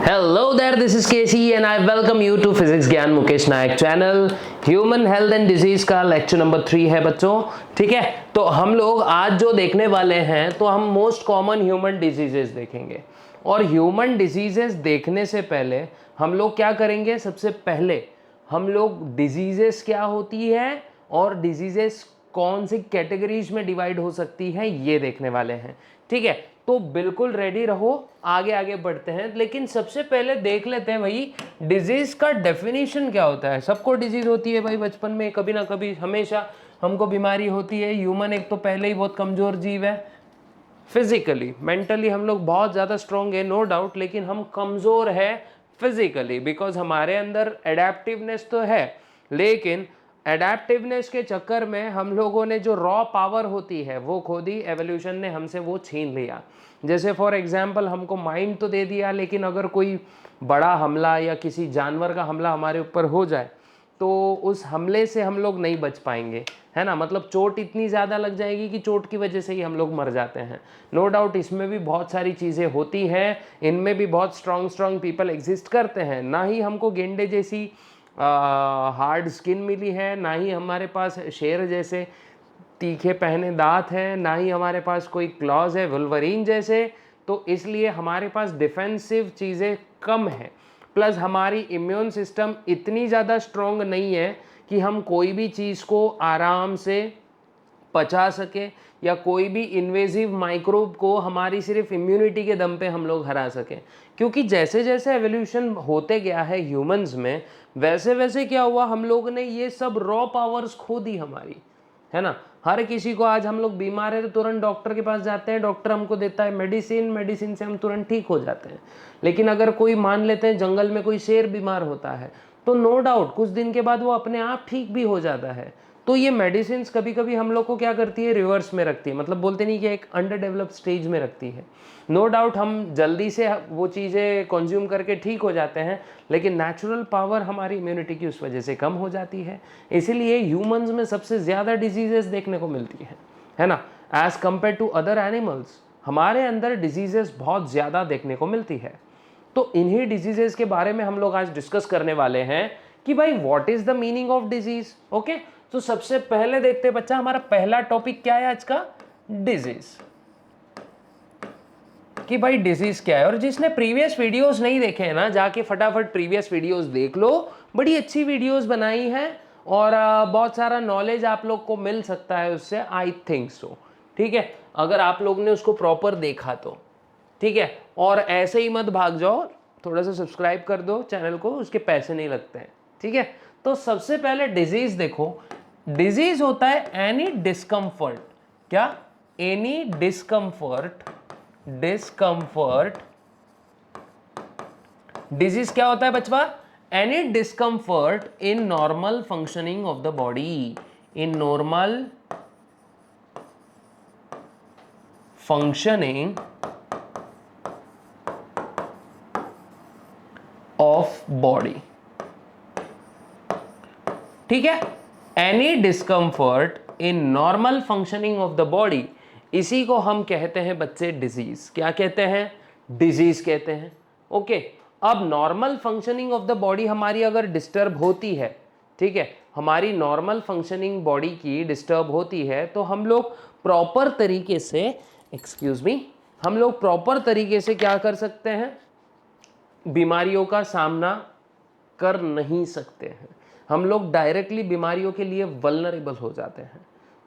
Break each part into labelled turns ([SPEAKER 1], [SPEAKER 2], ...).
[SPEAKER 1] Hello there, this is Casey and I welcome you to Physics Gyan Mukesh Nayak channel. Human health and disease का lecture number 3 है बच्चों। ठीक है, तो हम लोग आज जो देखने वाले हैं तो हम मोस्ट कॉमन ह्यूमन डिजीजेस देखेंगे। और ह्यूमन डिजीजेस देखने से पहले हम लोग क्या करेंगे, सबसे पहले हम लोग डिजीजेस क्या होती है और डिजीजेस कौन सी कैटेगरीज में डिवाइड हो सकती है ये देखने वाले हैं। ठीक है, तो बिल्कुल रेडी रहो, आगे आगे बढ़ते हैं। लेकिन सबसे पहले देख लेते हैं भाई डिजीज का डेफिनेशन क्या होता है। सबको डिजीज होती है भाई, बचपन में कभी ना कभी हमेशा हमको बीमारी होती है। ह्यूमन एक तो पहले ही बहुत कमजोर जीव है, फिजिकली मेंटली हम लोग बहुत ज़्यादा स्ट्रॉन्ग है नो डाउट, लेकिन हम कमज़ोर है फिजिकली बिकॉज हमारे अंदर एडेप्टिवनेस तो है, लेकिन एडेप्टिवनेस के चक्कर में हम लोगों ने जो रॉ पावर होती है वो खो दी, एवोल्यूशन ने हमसे वो छीन लिया। जैसे फॉर एग्जांपल हमको माइंड तो दे दिया, लेकिन अगर कोई बड़ा हमला या किसी जानवर का हमला हमारे ऊपर हो जाए तो उस हमले से हम लोग नहीं बच पाएंगे, है ना। मतलब चोट इतनी ज़्यादा लग जाएगी कि चोट की वजह से ही हम लोग मर जाते हैं। नो डाउट इसमें भी बहुत सारी चीज़ें होती हैं, इनमें भी बहुत स्ट्रॉन्ग पीपल एग्जिस्ट करते हैं। ना ही हमको गेंडे जैसी हार्ड स्किन मिली है, ना ही हमारे पास शेर जैसे तीखे पहने दांत हैं, ना ही हमारे पास कोई क्लॉज है वुल्वरीन जैसे। तो इसलिए हमारे पास डिफेंसिव चीज़ें कम है, प्लस हमारी इम्यून सिस्टम इतनी ज़्यादा स्ट्रॉन्ग नहीं है कि हम कोई भी चीज़ को आराम से पचा सके या कोई भी इन्वेजिव माइक्रोब को हमारी सिर्फ इम्यूनिटी के दम पे हम लोग हरा सकें। क्योंकि जैसे जैसे एवोल्यूशन होते गया है ह्यूमंस में, वैसे वैसे क्या हुआ, हम लोग ने ये सब रॉ पावर्स खो दी हमारी, है ना। हर किसी को आज हम लोग बीमार है तो तुरंत डॉक्टर के पास जाते हैं, डॉक्टर हमको देता है मेडिसिन से हम तुरंत ठीक हो जाते हैं। लेकिन अगर कोई मान लेते हैं जंगल में कोई शेर बीमार होता है तो नो डाउट कुछ दिन के बाद वो अपने आप ठीक भी हो जाता है। तो ये मेडिसिन कभी कभी हम लोग को क्या करती है, रिवर्स में रखती है, मतलब बोलते नहीं कि एक अंडर डेवलप्ड स्टेज में रखती है। नो डाउट हम जल्दी से वो चीज़ें कंज्यूम करके ठीक हो जाते हैं, लेकिन नेचुरल पावर हमारी इम्यूनिटी की उस वजह से कम हो जाती है। इसीलिए ह्यूमंस में सबसे ज़्यादा डिजीजेस देखने को मिलती है ना। As compare to other animals हमारे अंदर डिजीजेस बहुत ज़्यादा देखने को मिलती है। तो इन्हीं डिजीजेस के बारे में हम लोग आज डिस्कस करने वाले हैं कि भाई what is the meaning of disease. Okay, तो सबसे पहले देखते हैं बच्चा, हमारा पहला टॉपिक क्या है आज का, डिजीज। कि भाई डिजीज क्या है। और जिसने प्रीवियस वीडियोस नहीं देखे हैं ना, जाके फटाफट प्रीवियस वीडियोस देख लो, बड़ी अच्छी वीडियोस बनाई है और बहुत सारा नॉलेज आप लोग को मिल सकता है उससे, आई थिंक सो। ठीक है, अगर आप लोग ने उसको प्रॉपर देखा तो ठीक है। और ऐसे ही मत भाग जाओ, थोड़ा सा सब्सक्राइब कर दो चैनल को, उसके पैसे नहीं लगते हैं। ठीक है, तो सबसे पहले डिजीज देखो। डिजीज होता है एनी डिस्कम्फर्ट, क्या, एनी डिस्कम्फर्ट डिजीज क्या होता है बचवा, any discomfort in normal functioning of the body, in normal functioning of body. ठीक है, any discomfort in normal functioning of the body, इसी को हम कहते हैं बच्चे डिजीज। क्या कहते हैं, डिजीज कहते हैं। ओके, अब normal functioning of the body हमारी अगर डिस्टर्ब होती है, ठीक है, हमारी नॉर्मल फंक्शनिंग बॉडी की डिस्टर्ब होती है तो हम लोग प्रॉपर तरीके से, एक्सक्यूज मी, हम लोग प्रॉपर तरीके से क्या कर सकते हैं, बीमारियों का सामना कर नहीं सकते हैं। हम लोग डायरेक्टली बीमारियों के लिए वल्नरेबल हो जाते हैं।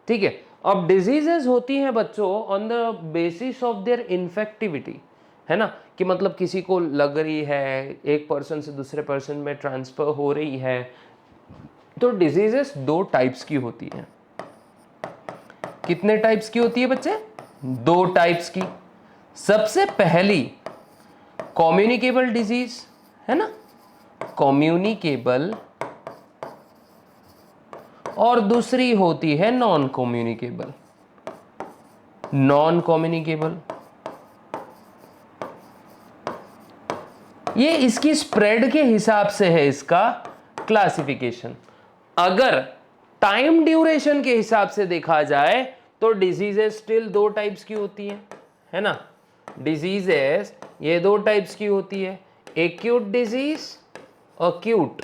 [SPEAKER 1] ठीक है, अब डिजीजेस होती हैं बच्चों on the basis of their infectivity, है ना, कि मतलब किसी को लग रही है, एक पर्सन से दूसरे पर्सन में ट्रांसफर हो रही है। तो डिजीजेस 2 टाइप्स की होती हैं। कितने टाइप्स की होती है बच्चे, 2 टाइप्स की। सबसे पहली कम्युनिकेबल डिजीज, है ना, कम्युनिकेबल, और दूसरी होती है नॉन कम्युनिकेबल। नॉन कम्युनिकेबल ये इसकी स्प्रेड के हिसाब से है इसका क्लासिफिकेशन। अगर टाइम ड्यूरेशन के हिसाब से देखा जाए तो डिजीजेस स्टिल 2 टाइप्स की होती है ना। डिजीजेस ये 2 टाइप्स की होती है, एक्यूट डिजीज, अक्यूट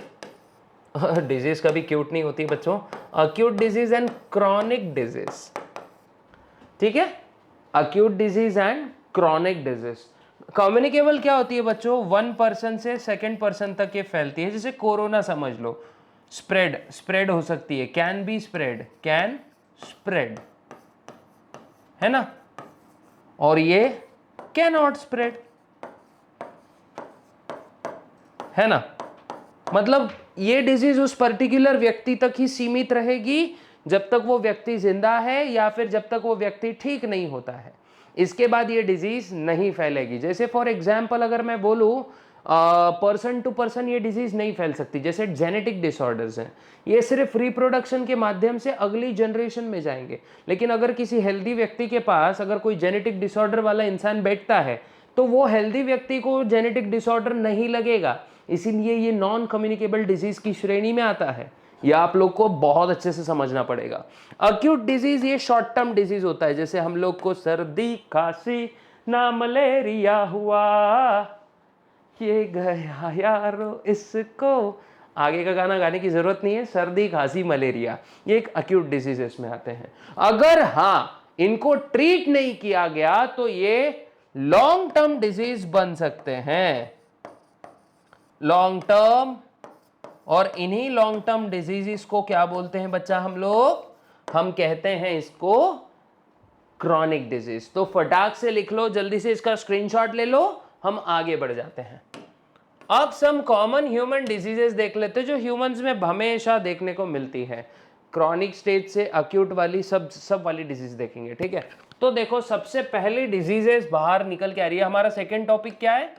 [SPEAKER 1] डिजीज कभी क्यूट नहीं होती बच्चों, acute disease and chronic disease, ठीक है, acute disease and chronic disease. Communicable क्या होती है बच्चों, वन पर्सन से सेकंड पर्सन तक ये फैलती है, जैसे कोरोना समझ लो, स्प्रेड हो सकती है, can be spread, can spread, है ना, और ये कैन नॉट स्प्रेड, है ना, मतलब ये डिजीज उस पर्टिकुलर व्यक्ति तक ही सीमित रहेगी जब तक वो व्यक्ति जिंदा है या फिर जब तक वो व्यक्ति ठीक नहीं होता है, इसके बाद ये डिजीज नहीं फैलेगी। जैसे फॉर एग्जाम्पल अगर मैं बोलूं, पर्सन टू पर्सन ये डिजीज नहीं फैल सकती, जैसे जेनेटिक डिसऑर्डर्स हैं, ये सिर्फ रिप्रोडक्शन के माध्यम से अगली जनरेशन में जाएंगे, लेकिन अगर किसी हेल्दी व्यक्ति के पास अगर कोई जेनेटिक डिसऑर्डर वाला इंसान बैठता है तो वो हेल्दी व्यक्ति को जेनेटिक डिसऑर्डर नहीं लगेगा, इसीलिए ये नॉन कम्युनिकेबल डिजीज की श्रेणी में आता है। यह आप लोग को बहुत अच्छे से समझना पड़ेगा। अक्यूट डिजीज ये शॉर्ट टर्म डिजीज होता है, जैसे हम लोग को सर्दी खांसी ना मलेरिया हुआ, ये गया यारो इसको, आगे का गाना गाने की जरूरत नहीं है, सर्दी खांसी मलेरिया ये एक अक्यूट डिजीजेस में आते हैं। अगर हाँ इनको ट्रीट नहीं किया गया तो ये लॉन्ग टर्म डिजीज बन सकते हैं, लॉन्ग टर्म, और इन्हीं लॉन्ग टर्म डिजीजेस को क्या बोलते हैं बच्चा हम लोग, हम कहते हैं इसको क्रॉनिक डिजीज। तो फटाक से लिख लो, जल्दी से इसका स्क्रीनशॉट ले लो, हम आगे बढ़ जाते हैं। अब सम कॉमन ह्यूमन डिजीजेस देख लेते हैं जो ह्यूमंस में हमेशा देखने को मिलती है, क्रॉनिक स्टेज से अक्यूट वाली सब वाली डिजीज देखेंगे, ठीक है। तो देखो सबसे पहले डिजीजेस बाहर निकल के आ रही है, हमारा सेकेंड टॉपिक क्या है,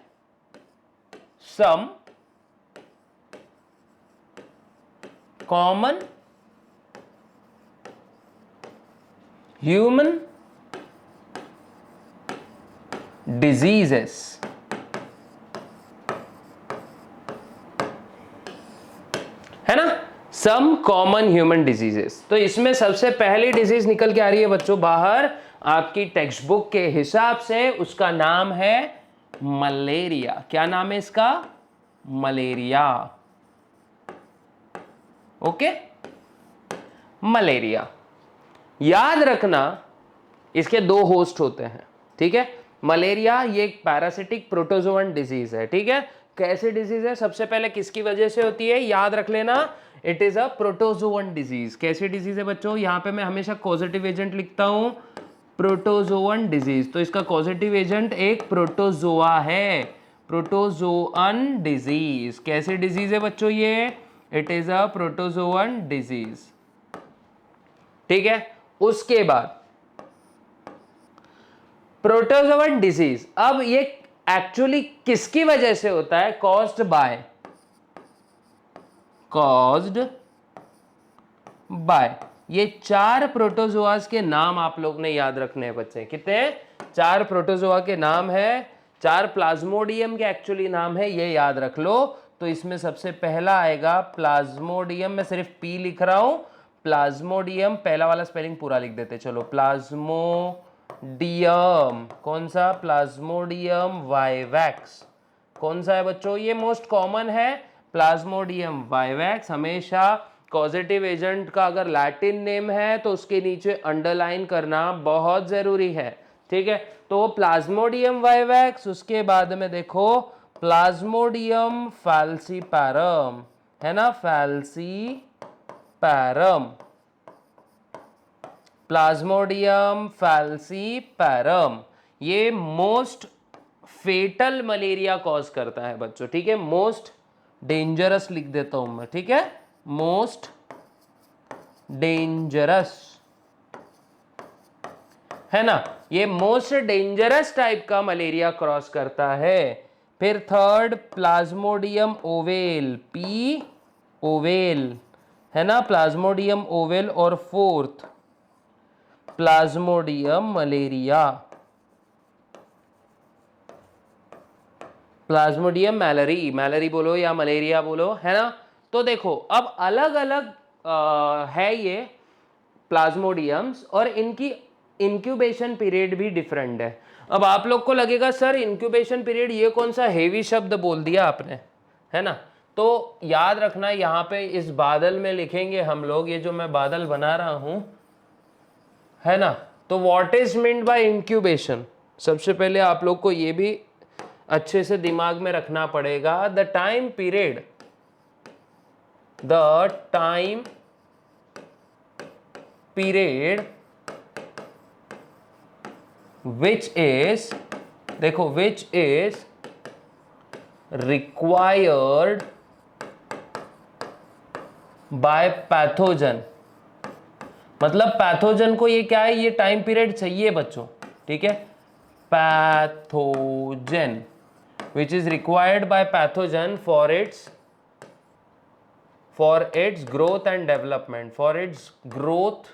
[SPEAKER 1] सम कॉमन ह्यूमन डिजीजेस, है ना, सम कॉमन ह्यूमन डिजीजेस। तो इसमें सबसे पहली डिजीज निकल के आ रही है बच्चों बाहर आपकी टेक्स्ट बुक के हिसाब से, उसका नाम है मलेरिया। क्या नाम है इसका, मलेरिया, ओके, मलेरिया। याद रखना इसके दो होस्ट होते हैं, ठीक है। मलेरिया ये एक पैरासिटिक प्रोटोजोअन डिजीज है, ठीक है। कैसे डिजीज है, सबसे पहले किसकी वजह से होती है, याद रख लेना, it is a protozoan disease. कैसी डिजीज है बच्चों, यहां पे मैं हमेशा कॉजेटिव एजेंट लिखता हूं, प्रोटोजोअन डिजीज, तो इसका कॉजेटिव एजेंट एक प्रोटोजोआ है, प्रोटोजोअन डिजीज। कैसी डिजीज है बच्चों ये, it is a protozoan disease, ठीक है। उसके बाद प्रोटोजोअन डिजीज, अब ये एक्चुअली किसकी वजह से होता है, कॉज्ड बाय, ये चार प्रोटोजोआस के नाम आप लोग ने याद रखने हैं बच्चे, कितने, चार प्रोटोजोआ के नाम है, चार प्लाज्मोडियम के एक्चुअली नाम है, ये याद रख लो। तो इसमें सबसे पहला आएगा प्लाज्मोडियम, मैं सिर्फ पी लिख रहा हूं, प्लाज्मोडियम, पहला वाला स्पेलिंग पूरा लिख देते चलो, प्लाज्मोडियम, कौन सा, प्लाज्मोडियम वाइवैक्स, कौन सा है बच्चों, ये मोस्ट कॉमन है, प्लाज्मोडियम वाइवैक्स। हमेशा कॉजेटिव एजेंट का अगर लैटिन नेम है तो उसके नीचे अंडरलाइन करना बहुत जरूरी है, ठीक है। तो प्लाज्मोडियम वाइवैक्स, उसके बाद में देखो प्लाज्मोडियम फैल्सीपैरम, है ना, फैल्सीपैरम, प्लाज्मोडियम फैल्सीपैरम, ये मोस्ट फेटल मलेरिया कॉज करता है बच्चों, ठीक है, मोस्ट डेंजरस लिख देता हूं मैं, ठीक है, मोस्ट डेंजरस, है ना, ये मोस्ट डेंजरस टाइप का मलेरिया क्रॉस करता है। फिर third Plasmodium oval, P oval, है ना, प्लाज्मोडियम ओवेल, और fourth Plasmodium malaria, Plasmodium Malory बोलो या मलेरिया बोलो, है ना। तो देखो अब अलग अलग है ये प्लाज्मोडियम्स, और इनकी इंक्यूबेशन पीरियड भी डिफरेंट है। अब आप लोग को लगेगा सर इंक्यूबेशन पीरियड ये कौन सा हेवी शब्द बोल दिया आपने, है ना। तो याद रखना यहाँ पे इस बादल में लिखेंगे हम लोग, ये जो मैं बादल बना रहा हूं, है ना। तो what is meant by incubation, सबसे पहले आप लोग को ये भी अच्छे से दिमाग में रखना पड़ेगा। The time period which is, देखो which is required by pathogen, मतलब पैथोजन को ये क्या है, ये टाइम पीरियड चाहिए बच्चों, ठीक है। Pathogen which is required by pathogen for its growth and development, for its growth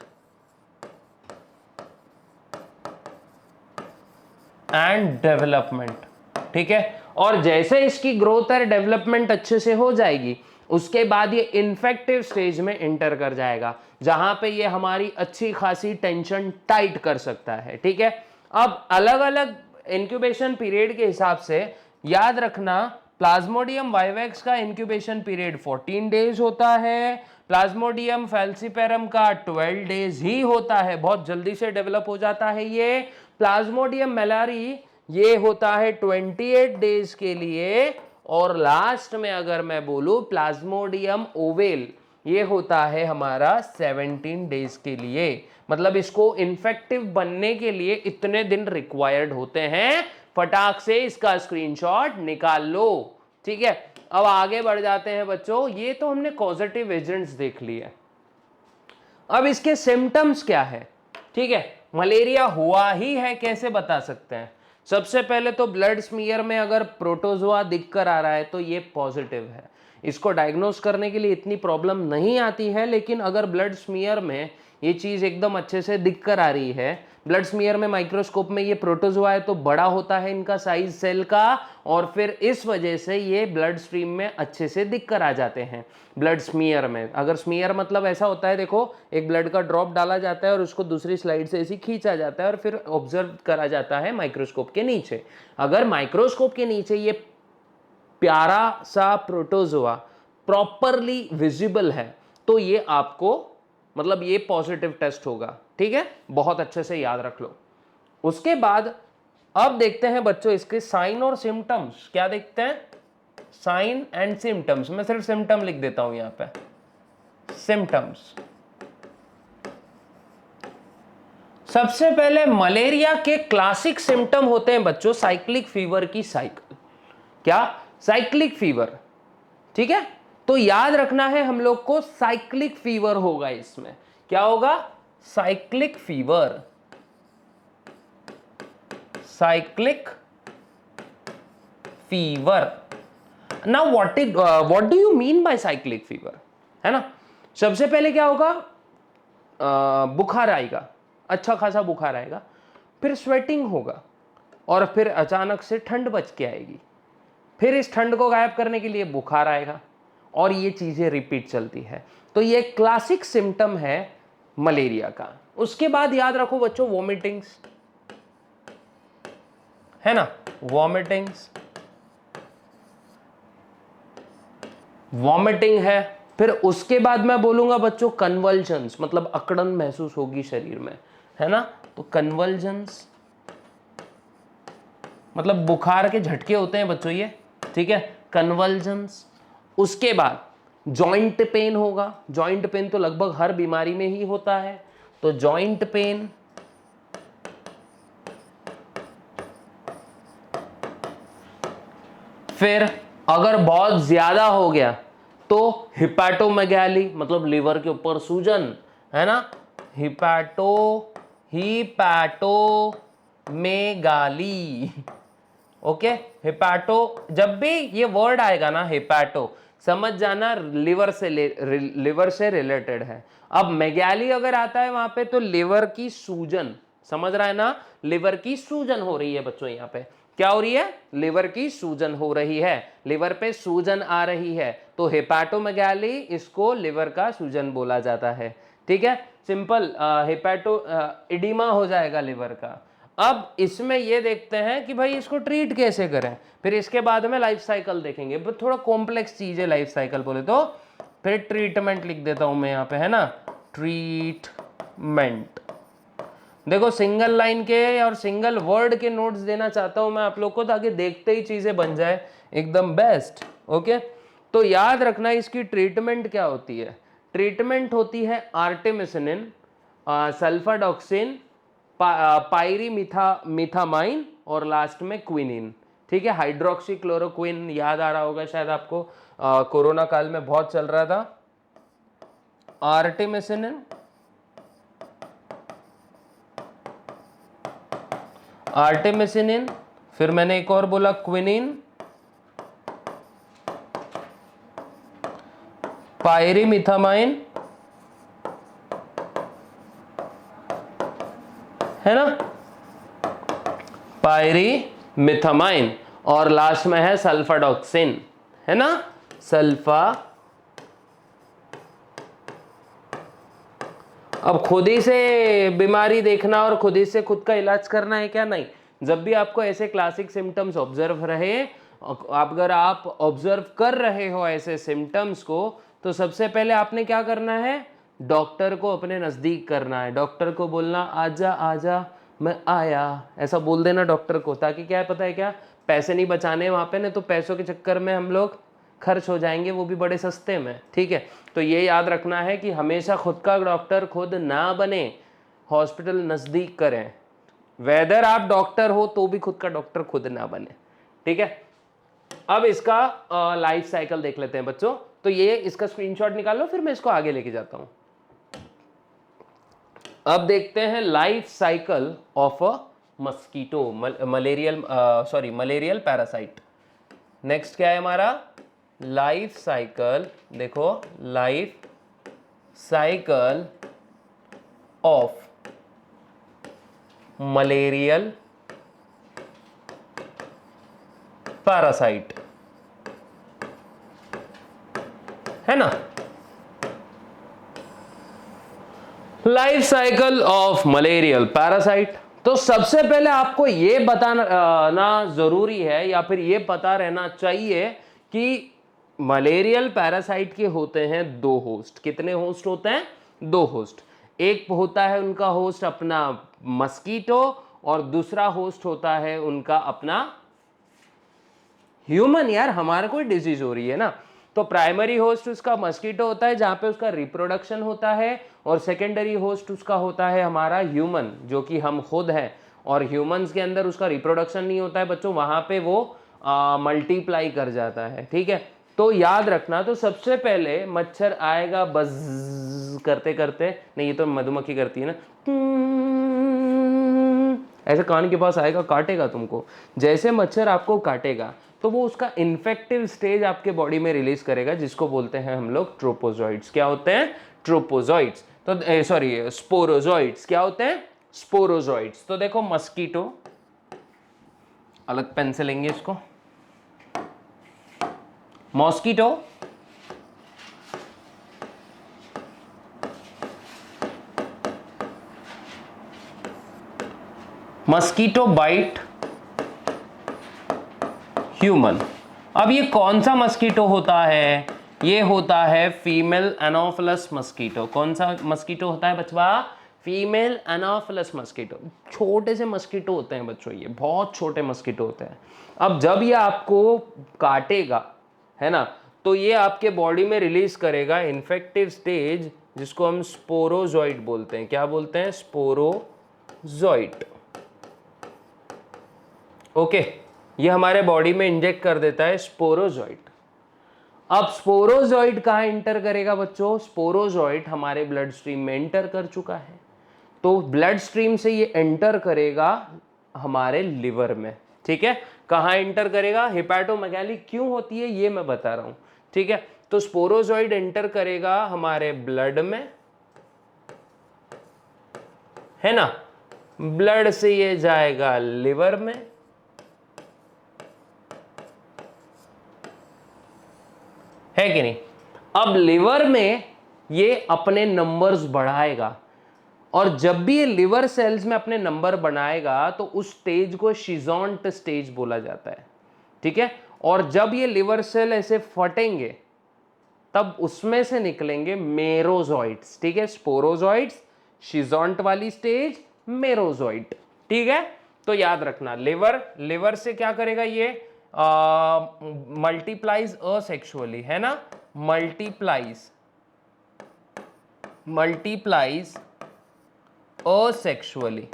[SPEAKER 1] and development, ठीक है। और जैसे इसकी ग्रोथ और डेवलपमेंट अच्छे से हो जाएगी, उसके बाद ये इन्फेक्टिव स्टेज में एंटर कर जाएगा, जहां पे ये हमारी अच्छी खासी टेंशन टाइट कर सकता है, ठीक है। अब अलग अलग इंक्यूबेशन पीरियड के हिसाब से याद रखना, प्लाज्मोडियम वाइवेक्स का इंक्यूबेशन पीरियड 14 डेज होता है, प्लाज्मोडियम फैल्सीपेरम का 12 डेज ही होता है, बहुत जल्दी से डेवलप हो जाता है ये। प्लाज्मोडियम मैलारी ये होता है 28 डेज के लिए, और लास्ट में अगर मैं बोलूं प्लाज्मोडियम ओवेल ये होता है हमारा 17 डेज के लिए। मतलब इसको इन्फेक्टिव बनने के लिए इतने दिन रिक्वायर्ड होते हैं। फटाक से इसका स्क्रीनशॉट निकाल लो, ठीक है। अब आगे बढ़ जाते हैं बच्चों, ये तो हमने कॉजेटिव एजेंट्स देख लिए। अब इसके सिम्टम्स क्या है, ठीक है। मलेरिया हुआ ही है कैसे बता सकते हैं, सबसे पहले तो ब्लड स्मीयर में अगर प्रोटोजोआ दिख कर आ रहा है तो ये पॉजिटिव है। इसको डायग्नोस करने के लिए इतनी प्रॉब्लम नहीं आती है, लेकिन अगर ब्लड स्मीयर में ये चीज़ एकदम अच्छे से दिख कर आ रही है, ब्लड स्मीयर में माइक्रोस्कोप में ये प्रोटोजोआ है तो बड़ा होता है इनका साइज सेल का, और फिर इस वजह से ये ब्लड स्ट्रीम में अच्छे से दिख कर आ जाते हैं ब्लड स्मीयर में। अगर स्मीयर मतलब ऐसा होता है, देखो एक ब्लड का ड्रॉप डाला जाता है और उसको दूसरी स्लाइड से ऐसे खींचा जाता है और फिर ऑब्जर्व करा जाता है माइक्रोस्कोप के नीचे। अगर माइक्रोस्कोप के नीचे ये प्यारा सा प्रोटोजोआ प्रॉपरली विजिबल है तो ये आपको मतलब ये पॉजिटिव टेस्ट होगा, ठीक है। बहुत अच्छे से याद रख लो। उसके बाद अब देखते हैं बच्चों इसके साइन और सिम्टम्स। क्या देखते हैं, साइन एंड सिम्टम्स। मैं सिर्फ सिम्टम लिख देता हूं यहां पे, सिम्टम्स। सबसे पहले मलेरिया के क्लासिक सिम्टम होते हैं बच्चों साइक्लिक फीवर की साइकिल। क्या, साइक्लिक फीवर, ठीक है। तो याद रखना है हम लोग को साइक्लिक फीवर होगा इसमें। क्या होगा, cyclic fever, cyclic fever. Now what do you mean by cyclic fever, है ना। सबसे पहले क्या होगा, बुखार आएगा, अच्छा खासा बुखार आएगा, फिर स्वेटिंग होगा, और फिर अचानक से ठंड बच के आएगी, फिर इस ठंड को गायब करने के लिए बुखार आएगा, और ये चीजें रिपीट चलती है। तो ये क्लासिक सिम्टम है मलेरिया का। उसके बाद याद रखो बच्चों वॉमिटिंग्स, है ना, वॉमिटिंग्स, वॉमिटिंग है। फिर उसके बाद मैं बोलूंगा बच्चों कन्वल्जन्स, मतलब अकड़न महसूस होगी शरीर में, है ना। तो कन्वल्जन्स मतलब बुखार के झटके होते हैं बच्चों ये, ठीक है, कन्वल्जन्स। उसके बाद जॉइंट पेन होगा। जॉइंट पेन तो लगभग हर बीमारी में ही होता है, तो जॉइंट पेन। फिर अगर बहुत ज्यादा हो गया तो हिपैटोमेगाली, मतलब लिवर के ऊपर सूजन, है ना, हिपैटोमेगाली। ओके, हिपैटो, जब भी ये वर्ड आएगा ना हिपैटो, समझ जाना लिवर से रिलेटेड है। अब मेगाली अगर आता है वहां पे तो लिवर की सूजन, समझ रहा है ना, लिवर की सूजन हो रही है बच्चों। यहाँ पे क्या हो रही है, लिवर की सूजन हो रही है, लिवर पे सूजन आ रही है, तो हिपैटोमेगाली, इसको लिवर का सूजन बोला जाता है, ठीक है। सिंपल, हिपैटो इडिमा हो जाएगा लिवर का। अब इसमें ये देखते हैं कि भाई इसको ट्रीट कैसे करें, फिर इसके बाद में लाइफ साइकिल देखेंगे। पर थोड़ा कॉम्प्लेक्स चीज है लाइफ साइकिल बोले तो, फिर ट्रीटमेंट लिख देता हूं मैं यहाँ पे, है ना, ट्रीटमेंट। देखो सिंगल लाइन के और सिंगल वर्ड के नोट्स देना चाहता हूं मैं आप लोग को, ताकि देखते ही चीजें बन जाए एकदम बेस्ट। ओके, तो याद रखना इसकी ट्रीटमेंट क्या होती है। ट्रीटमेंट होती है आर्टेमिसिनिन, सल्फाडॉक्सिन, पायरीमिथामाइन और लास्ट में क्विनिन। ठीक है, हाइड्रोक्सी क्लोरोक्विन याद आ रहा होगा शायद आपको, कोरोना काल में बहुत चल रहा था। आर्टेमिसिनिन, आर्टेमिसिनिन, फिर मैंने एक और बोला क्विनिन, पायरीमिथामाइन, है ना, पायरीमिथामाइन, और लास्ट में है सल्फाडॉक्सिन, है ना, सल्फा। अब खुद ही से बीमारी देखना और खुद ही से खुद का इलाज करना है क्या? नहीं। जब भी आपको ऐसे क्लासिक सिम्टम्स ऑब्जर्व रहे, अगर आप ऑब्जर्व कर रहे हो ऐसे सिम्टम्स को, तो सबसे पहले आपने क्या करना है, डॉक्टर को अपने नजदीक करना है। डॉक्टर को बोलना आजा आजा मैं आया, ऐसा बोल देना डॉक्टर को, ताकि क्या है पता है क्या, पैसे नहीं बचाने वहां पे, नहीं तो पैसों के चक्कर में हम लोग खर्च हो जाएंगे, वो भी बड़े सस्ते में। ठीक है, तो ये याद रखना है कि हमेशा खुद का डॉक्टर खुद ना बने, हॉस्पिटल नजदीक करें। वेदर आप डॉक्टर हो तो भी खुद का डॉक्टर खुद ना बने। ठीक है, अब इसका लाइफ साइकिल देख लेते हैं बच्चों। तो ये इसका स्क्रीनशॉट निकाल लो, फिर मैं इसको आगे लेके जाता हूं। अब देखते हैं life cycle of a mosquito, malarial parasite. Next क्या है हमारा, लाइफ साइकिल। देखो, life cycle of malarial parasite, है ना, life cycle of malarial parasite. तो सबसे पहले आपको यह बताना जरूरी है, या फिर यह पता रहना चाहिए कि मलेरियल पैरासाइट के होते हैं दो होस्ट। कितने होस्ट होते हैं? दो होस्ट। एक होता है उनका होस्ट अपना मस्कीटो, और दूसरा होस्ट होता है उनका अपना ह्यूमन। यार हमारा कोई डिजीज हो रही है ना, तो प्राइमरी होस्ट उसका मस्कीटो होता है जहां पे उसका रिप्रोडक्शन होता है, और सेकेंडरी होस्ट उसका होता है हमारा ह्यूमन, जो कि हम खुद हैं। और ह्यूमंस के अंदर उसका रिप्रोडक्शन नहीं होता है बच्चों, वहां पे वो मल्टीप्लाई कर जाता है। ठीक है, तो याद रखना। तो सबसे पहले मच्छर आएगा बज करते करते, नहीं ये तो मधुमक्खी करती है ना, ऐसे कान के पास आएगा, काटेगा तुमको। जैसे मच्छर आपको काटेगा तो वो उसका इन्फेक्टिव स्टेज आपके बॉडी में रिलीज करेगा, जिसको बोलते हैं हम लोग ट्रोपोजॉइड्स। क्या होते हैं? ट्रोपोजॉइड्स। तो सॉरी, स्पोरोजॉइड्स। क्या होते हैं? स्पोरोजॉइड्स। तो देखो मस्कीटो, अलग पेन से लेंगे इसको, मॉस्किटो, मस्कीटो बाइट ह्यूमन। अब ये कौन सा मस्कीटो होता है? ये होता है फीमेल एनोफिलस मस्कीटो। कौन सा मस्कीटो होता है बचवा? Female Anopheles mosquito. छोटे से मस्कीटो होते हैं बच्चों, ये बहुत छोटे मस्कीटो होते हैं। अब जब ये आपको काटेगा, है ना, तो ये आपके बॉडी में रिलीज करेगा इन्फेक्टिव स्टेज, जिसको हम स्पोरोजॉइड बोलते हैं। क्या बोलते हैं? स्पोरोजॉइड। ओके, ये हमारे बॉडी में इंजेक्ट कर देता है स्पोरोजॉइड। अब स्पोरोजॉइड कहां इंटर करेगा बच्चों? स्पोरोजॉइड हमारे ब्लड स्ट्रीम में इंटर कर चुका है, तो ब्लड स्ट्रीम से ये एंटर करेगा हमारे लिवर में। ठीक है, कहां इंटर करेगा? हिपैटोमेगाली क्यों होती है ये मैं बता रहा हूं। ठीक है, तो स्पोरोजॉइड एंटर करेगा हमारे ब्लड में, है ना, ब्लड से ये जाएगा लिवर में, है कि नहीं। अब लिवर में ये अपने नंबर्स बढ़ाएगा। और जब भी ये लिवर सेल्स में अपने नंबर बनाएगा तो उस स्टेज को शिजॉन्ट स्टेज बोला जाता है, ठीक है। और जब ये लिवर सेल ऐसे फटेंगे तब उसमें से निकलेंगे मेरोजॉइट्स, ठीक है। स्पोरोजॉइट्स, शिजॉन्ट वाली स्टेज, मेरोजॉइट, ठीक है। तो याद रखना, लिवर से क्या करेगा ये, मल्टीप्लाइज असेक्सुअली, है ना, मल्टीप्लाइज असेक्सुअली।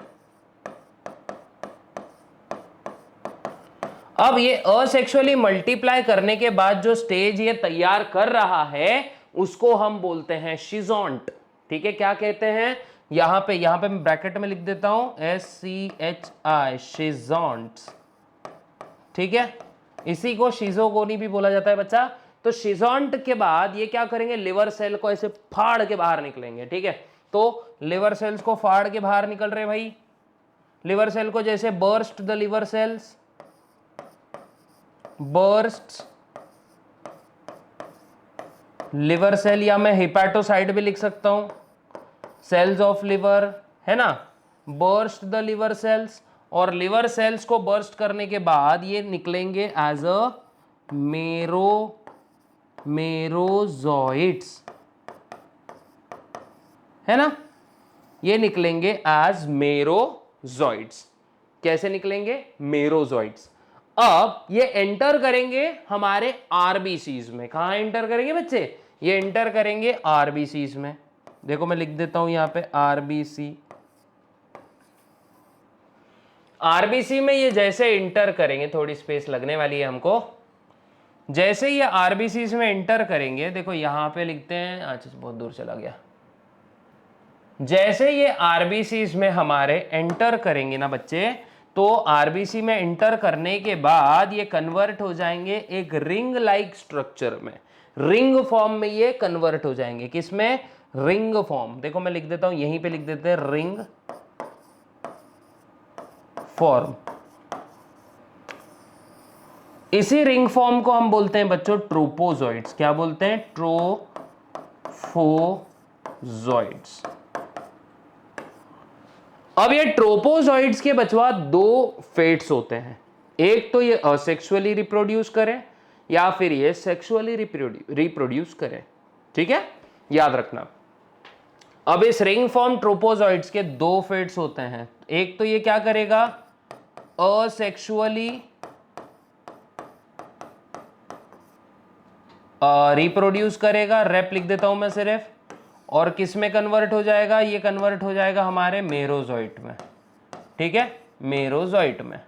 [SPEAKER 1] अब ये असेक्सुअली मल्टीप्लाई करने के बाद जो स्टेज ये तैयार कर रहा है उसको हम बोलते हैं शिजॉन्ट, ठीक है। क्या कहते हैं, यहां पे मैं ब्रैकेट में लिख देता हूं SCHI, शिजॉन्ट्स, ठीक है। इसी को शिजोगोनी भी बोला जाता है बच्चा। तो शिजॉन्ट के बाद ये क्या करेंगे, लिवर सेल को ऐसे फाड़ के बाहर निकलेंगे, ठीक है। तो लिवर सेल्स को फाड़ के बाहर निकल रहे भाई, लिवर सेल को जैसे burst the liver cells, burst liver cell, या मैं हिपैटोसाइट भी लिख सकता हूं, सेल्स ऑफ लिवर, है ना, बर्स्ट द लिवर सेल्स। और लिवर सेल्स को बर्स्ट करने के बाद ये निकलेंगे एज अ मेरोजॉइट्स, है ना, ये निकलेंगे एज मेरोजॉइट्स। कैसे निकलेंगे, मेरोजॉइट्स। अब ये एंटर करेंगे हमारे आरबीसीज में। कहां एंटर करेंगे बच्चे, ये एंटर करेंगे आरबीसीज में। देखो मैं लिख देता हूं यहां पे आरबीसी, आरबीसी में ये जैसे इंटर करेंगे, थोड़ी स्पेस लगने वाली है हमको, जैसे ये आरबीसी में इंटर करेंगे, देखो यहां पे लिखते हैं, अच्छा बहुत दूर चला गया, जैसे ये आरबीसी में हमारे एंटर करेंगे ना बच्चे, तो आरबीसी में इंटर करने के बाद ये कन्वर्ट हो जाएंगे एक रिंग लाइक स्ट्रक्चर में, रिंग फॉर्म में ये कन्वर्ट हो जाएंगे। किसमें, रिंग फॉर्म। देखो मैं लिख देता हूं, यहीं पे लिख देते हैं रिंग फॉर्म। इसी रिंग फॉर्म को हम बोलते हैं बच्चों ट्रोपोजॉइड्स। क्या बोलते हैं, ट्रोफोजॉइड्स। अब ये ट्रोपोजॉइड्स के बचवा दो फेट्स होते हैं, एक तो ये असेक्सुअली रिप्रोड्यूस करें या फिर ये सेक्सुअली रिप्रोड्यूस करें, ठीक है, याद रखना। अब इस रिंग फॉर्म ट्रोपोजॉइड्स के दो फेट्स होते हैं, एक तो ये क्या करेगा, असेक्सुअली रिप्रोड्यूस करेगा, रेप लिख देता हूं मैं सिर्फ, और किस में कन्वर्ट हो जाएगा, ये कन्वर्ट हो जाएगा हमारे मेरोजॉइट में, ठीक है, मेरोजॉइट में,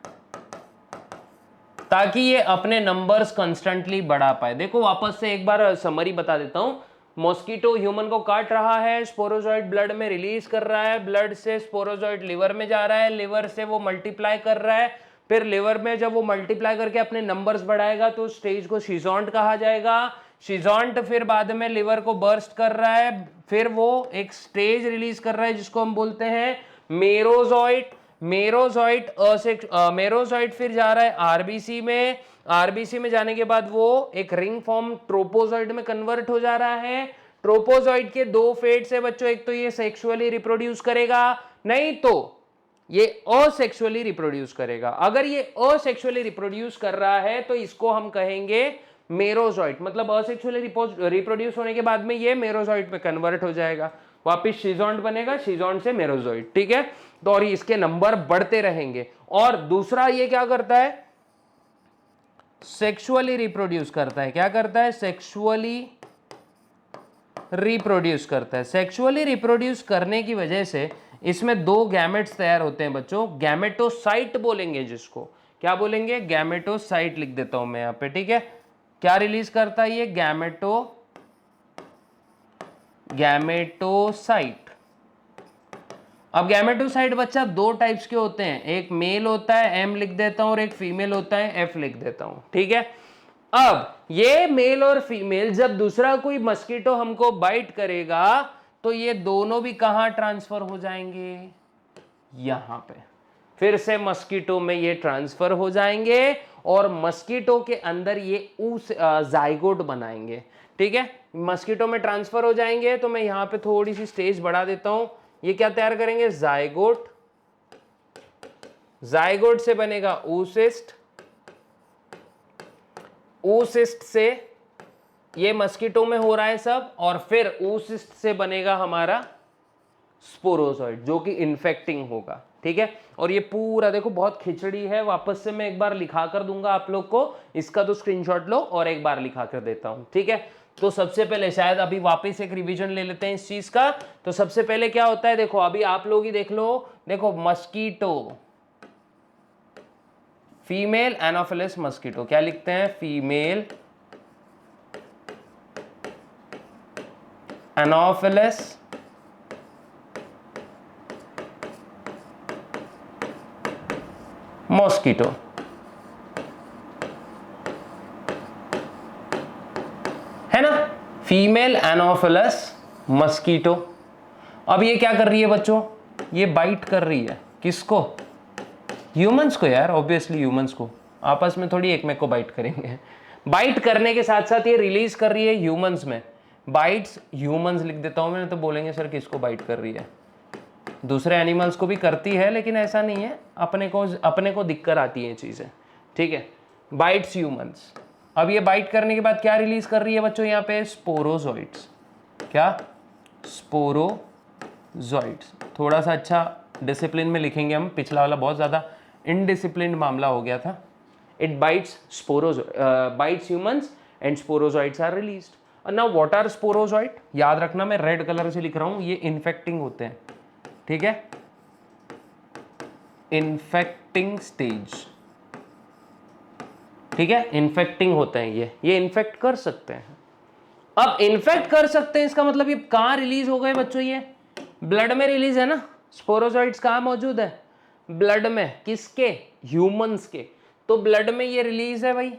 [SPEAKER 1] ताकि ये अपने नंबर्स कंस्टेंटली बढ़ा पाए। देखो वापस से एक बार समरी बता देता हूं, मॉस्किटो ह्यूमन को काट रहा है, स्पोरोजॉइट ब्लड में रिलीज कर रहा है, ब्लड से स्पोरोजॉइट लिवर में जा रहा है, लिवर से वो मल्टीप्लाई कर रहा है, फिर लिवर में जब वो मल्टीप्लाई करके अपने नंबर्स बढ़ाएगा तो स्टेज को शिजॉन्ट कहा जाएगा। शिजॉन्ट फिर बाद में लिवर को बर्स्ट कर रहा है, फिर वो एक स्टेज रिलीज कर रहा है जिसको हम बोलते हैं मेरोजॉइट। मेरोजॉइट फिर जा रहा है आरबीसी में, आरबीसी में जाने के बाद वो एक रिंग फॉर्म ट्रोपोजॉइट में कन्वर्ट हो जा रहा है। ट्रोपोजॉइट के दो फेट्स है बच्चों, एक तो ये सेक्सुअली रिप्रोड्यूस करेगा, नहीं तो ये असेक्सुअली रिप्रोड्यूस करेगा। अगर ये असेक्सुअली रिप्रोड्यूस कर रहा है तो इसको हम कहेंगे मेरोजॉइट, मतलब असेक्सुअली रिप्रोड्यूस होने के बाद में ये मेरोजॉइट में कन्वर्ट हो जाएगा, वापिस शिजॉन्ट बनेगा, शिजॉन्ट से मेरोजॉइट, ठीक है। तो और इसके नंबर बढ़ते रहेंगे। और दूसरा ये क्या करता है, सेक्सुअली रिप्रोड्यूस करता है। क्या करता है, सेक्सुअली रिप्रोड्यूस करता है। सेक्सुअली रिप्रोड्यूस करने की वजह से इसमें दो गैमेट्स तैयार होते हैं बच्चों, गैमेटोसाइट बोलेंगे जिसको, क्या बोलेंगे, गैमेटोसाइट लिख देता हूं मैं यहां पे, ठीक है। क्या रिलीज करता है ये, गैमेटोसाइट। अब गैमेटोसाइट बच्चा दो टाइप्स के होते हैं, एक मेल होता है M लिख देता हूं और एक फीमेल होता है F लिख देता हूं, ठीक है। अब ये मेल और फीमेल जब दूसरा कोई मस्कीटो हमको बाइट करेगा तो ये दोनों भी कहां ट्रांसफर हो जाएंगे, यहां पे, फिर से मस्कीटो में ये ट्रांसफर हो जाएंगे और मस्कीटो के अंदर ये जाइगोट बनाएंगे, ठीक है। मस्कीटो में ट्रांसफर हो जाएंगे, तो मैं यहां पे थोड़ी सी स्टेज बढ़ा देता हूं, ये क्या तैयार करेंगे, जाइगोट, जाइगोट से बनेगा oocyst, oocyst से ये मस्कीटो में हो रहा है सब, और फिर oocyst से बनेगा हमारा स्पोरोजॉइड जो कि इन्फेक्टिंग होगा। ठीक है, और ये पूरा देखो बहुत खिचड़ी है, वापस से मैं एक बार लिखा कर दूंगा आप लोग को, इसका तो स्क्रीनशॉट लो और एक बार लिखा कर देता हूं। ठीक है, तो सबसे पहले शायद अभी वापस एक रिवीजन ले लेते हैं इस चीज का। तो सबसे पहले क्या होता है, देखो अभी आप लोग ही देख लो, देखो मस्कीटो, फीमेल एनोफिलिस मस्कीटो, क्या लिखते हैं, फीमेल एनोफिलिस मॉस्किटो। है ना, फीमेल एनोफिलस मस्कीटो। अब ये क्या कर रही है बच्चों, ये बाइट कर रही है किसको, ह्यूमंस को यार, ऑब्वियसली ह्यूमंस को, आपस में थोड़ी एक में को बाइट करेंगे। बाइट करने के साथ साथ ये रिलीज कर रही है ह्यूमंस में, बाइट्स ह्यूमंस लिख देता हूं मैं, तो बोलेंगे सर किसको बाइट कर रही है, दूसरे एनिमल्स को भी करती है लेकिन ऐसा नहीं है, अपने को दिक्कत आती है चीजें। ठीक है, बाइट्स ह्यूमंस। अब ये बाइट करने के बाद क्या रिलीज कर रही है बच्चों, यहाँ पे स्पोरोजॉइट्स, क्या, स्पोरोजॉइट्स। थोड़ा सा अच्छा डिसिप्लिन में लिखेंगे हम, पिछला वाला बहुत ज्यादा इनडिसिप्लिन मामला हो गया था। It bites bites humans and sporozoites are released. Now what are sporozoite, याद रखना मैं रेड कलर से लिख रहा हूं, ये इन्फेक्टिंग होते हैं। ठीक है, इन्फेक्टिंग स्टेज। ठीक है, इन्फेक्टिंग होते हैं ये इन्फेक्ट कर सकते हैं। अब इन्फेक्ट कर सकते हैं इसका मतलब ये कहां रिलीज हो गए बच्चों, ये ब्लड में रिलीज है ना, स्पोरोजॉइट्स कहां मौजूद है, ब्लड में, किसके, ह्यूमंस के, तो ब्लड में ये रिलीज है भाई।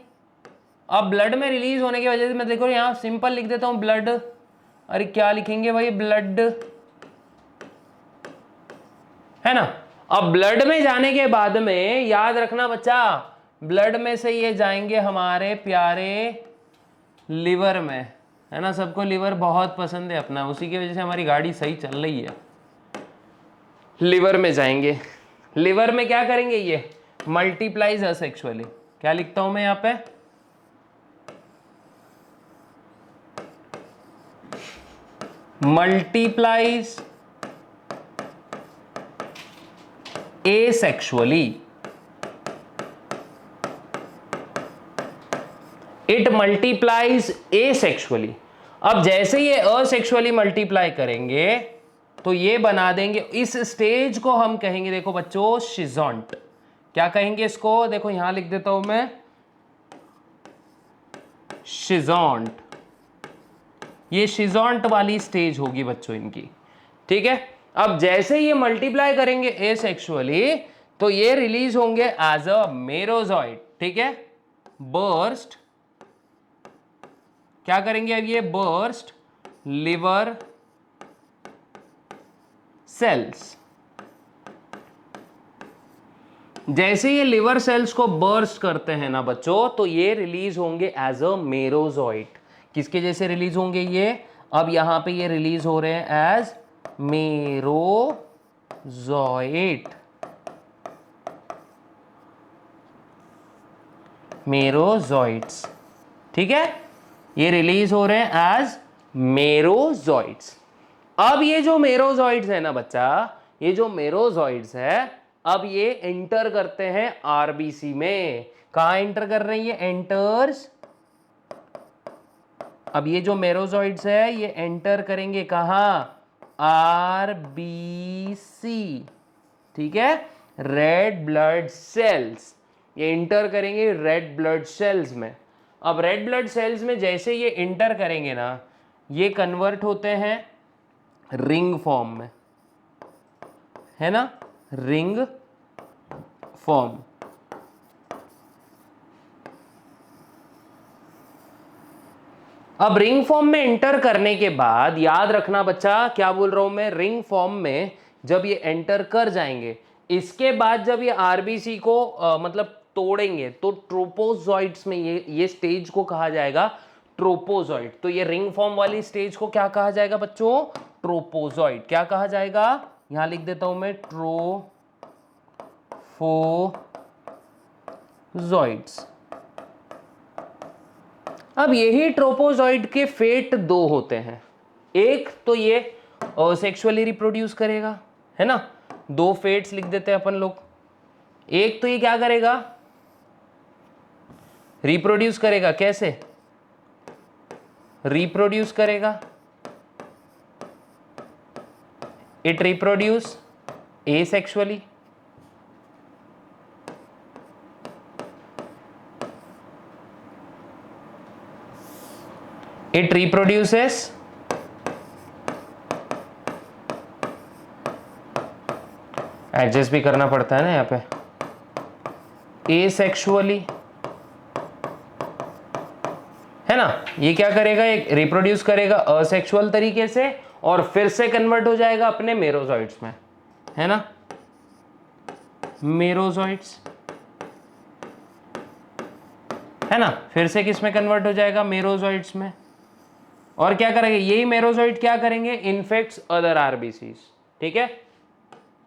[SPEAKER 1] अब ब्लड में रिलीज होने की वजह से मैं देखो यहां सिंपल लिख देता हूं ब्लड, अरे क्या लिखेंगे भाई, ब्लड, है ना। अब ब्लड में जाने के बाद में याद रखना बच्चा, ब्लड में से ये जाएंगे हमारे प्यारे लिवर में, है ना, सबको लिवर बहुत पसंद है अपना, उसी की वजह से हमारी गाड़ी सही चल रही है। लिवर में जाएंगे, लिवर में क्या करेंगे, ये मल्टीप्लाइज असेक्सुअली, क्या लिखता हूं मैं यहां पे, multiplies asexually, it multiplies asexually। अब जैसे ये असेक्सुअली मल्टीप्लाई करेंगे तो ये बना देंगे, इस स्टेज को हम कहेंगे, देखो बच्चों, शिजॉन्ट। क्या कहेंगे इसको, देखो यहां लिख देता हूं मैं, शिजॉन्ट। ये शिजॉन्ट वाली स्टेज होगी बच्चों इनकी। ठीक है, अब जैसे ये मल्टीप्लाई करेंगे एसेक्सुअली तो ये रिलीज होंगे एज अ मेरोजॉइड। ठीक है, बर्स्ट, क्या करेंगे अब ये, बर्स्ट लिवर सेल्स। जैसे ये लिवर सेल्स को बर्स्ट करते हैं ना बच्चों, तो ये रिलीज होंगे एज अ मेरोजॉइड। किसके जैसे रिलीज होंगे ये, अब यहां पे ये रिलीज हो रहे हैं एज मेरोजॉइट, मेरोजॉइट्स। ठीक है, ये रिलीज हो रहे हैं एज मेरोजॉइट्स। अब ये जो मेरोजॉइट्स है ना बच्चा, ये जो मेरोजॉइट्स है, अब ये एंटर करते हैं आरबीसी में। कहां एंटर कर रही है, एंटर्स, अब ये जो मेरोजॉइट्स है ये एंटर करेंगे कहां, आरबीसी। ठीक है, रेड ब्लड सेल्स, ये इंटर करेंगे रेड ब्लड सेल्स में। अब रेड ब्लड सेल्स में जैसे ये इंटर करेंगे ना, ये कन्वर्ट होते हैं रिंग फॉर्म में, है ना, रिंग फॉर्म। अब रिंग फॉर्म में एंटर करने के बाद याद रखना बच्चा, क्या बोल रहा हूं मैं, रिंग फॉर्म में जब ये एंटर कर जाएंगे, इसके बाद जब ये आरबीसी को मतलब तोड़ेंगे तो ट्रोपोजॉइट्स में ये स्टेज को कहा जाएगा ट्रोपोजॉइट। तो ये रिंग फॉर्म वाली स्टेज को क्या कहा जाएगा बच्चों, ट्रोपोजॉइड। क्या कहा जाएगा, यहां लिख देता हूं मैं, ट्रोफोजॉइड्स। अब यही ट्रोपोजॉइड के फेट दो होते हैं, एक तो ये सेक्सुअली रिप्रोड्यूस करेगा, है ना, दो फेट्स लिख देते हैं अपन लोग। एक तो ये क्या करेगा, रिप्रोड्यूस करेगा, कैसे रिप्रोड्यूस करेगा, it reproduce asexually, it reproduces adjust भी करना पड़ता है ना यहाँ पे, एसेक्सुअली, है ना। ये क्या करेगा, एक रिप्रोड्यूस करेगा असेक्सुअल तरीके से और फिर से कन्वर्ट हो जाएगा अपने मेरोजॉइड्स में, है ना, मेरोजॉइड्स, है ना, फिर से किस में कन्वर्ट हो जाएगा, मेरोजॉइड्स में। और क्या करेंगे, यही मेरोजॉइड क्या करेंगे, इन्फेक्ट्स अदर आरबीसीज, ठीक है,